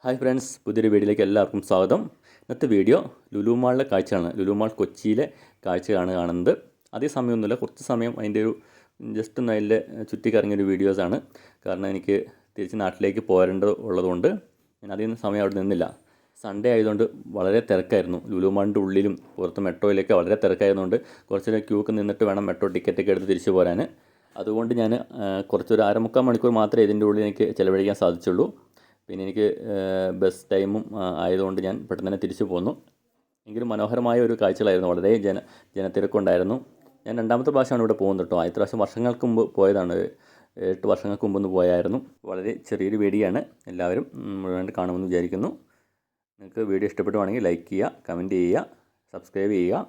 Hi friends, പുതിയൊരു വീഡിയോയിലേക്ക് എല്ലാവർക്കും സ്വാഗതം. ഇന്നത്തെ വീഡിയോ ലുലു മാളിലെ കാഴ്ചയാണ്. ലുലു മാൾ കൊച്ചിയിലെ കാഴ്ചയാണ് കാണുന്നത്. അധികം സമയമൊന്നുമില്ല, കുറച്ച് സമയം അതിൻ്റെ ഒരു ജസ്റ്റ് ഒന്ന് അതിൽ ചുറ്റിക്കറങ്ങിയൊരു വീഡിയോസാണ്. കാരണം എനിക്ക് തിരിച്ച് നാട്ടിലേക്ക് പോരേണ്ടത് ഉള്ളതുകൊണ്ട് ഞാൻ അധികം സമയം അവിടെ നിന്നില്ല. സൺഡേ ആയതുകൊണ്ട് വളരെ തിരക്കായിരുന്നു. ലുലു മാളിൻ്റെ ഉള്ളിലും പുറത്ത് മെട്രോയിലൊക്കെ വളരെ തിരക്കായതുകൊണ്ട് കുറച്ചൊരു ക്യൂക്ക് നിന്നിട്ട് വേണം മെട്രോ ടിക്കറ്റൊക്കെ എടുത്ത് തിരിച്ചു പോരാൻ. അതുകൊണ്ട് ഞാൻ കുറച്ചൊരു അരമുക്കാൽ മണിക്കൂർ മാത്രമേ ഇതിൻ്റെ ഉള്ളിൽ എനിക്ക് ചിലവഴിക്കാൻ സാധിച്ചുള്ളൂ. പിന്നെ എനിക്ക് ബസ് ടൈമും ആയതുകൊണ്ട് ഞാൻ പെട്ടെന്ന് തന്നെ തിരിച്ചു പോന്നു. എങ്കിലും മനോഹരമായ ഒരു കാഴ്ചകളായിരുന്നു. വളരെ ജനത്തിരക്കുണ്ടായിരുന്നു. ഞാൻ രണ്ടാമത്തെ പ്രാവശ്യമാണ് ഇവിടെ പോകുന്നത് കേട്ടോ. ആദ്യത്തെ പ്രാവശ്യം വർഷങ്ങൾക്ക് മുമ്പ് പോയതാണ്, 8 വർഷങ്ങൾക്ക് മുമ്പൊന്ന് പോയായിരുന്നു. വളരെ ചെറിയൊരു വീഡിയോയാണ്. എല്ലാവരും മുഴുവൻ കാണുമെന്ന് വിചാരിക്കുന്നു. നിങ്ങൾക്ക് വീഡിയോ ഇഷ്ടപ്പെടുവാണെങ്കിൽ ലൈക്ക് ചെയ്യുക, കമൻറ്റ് ചെയ്യുക, സബ്സ്ക്രൈബ് ചെയ്യുക.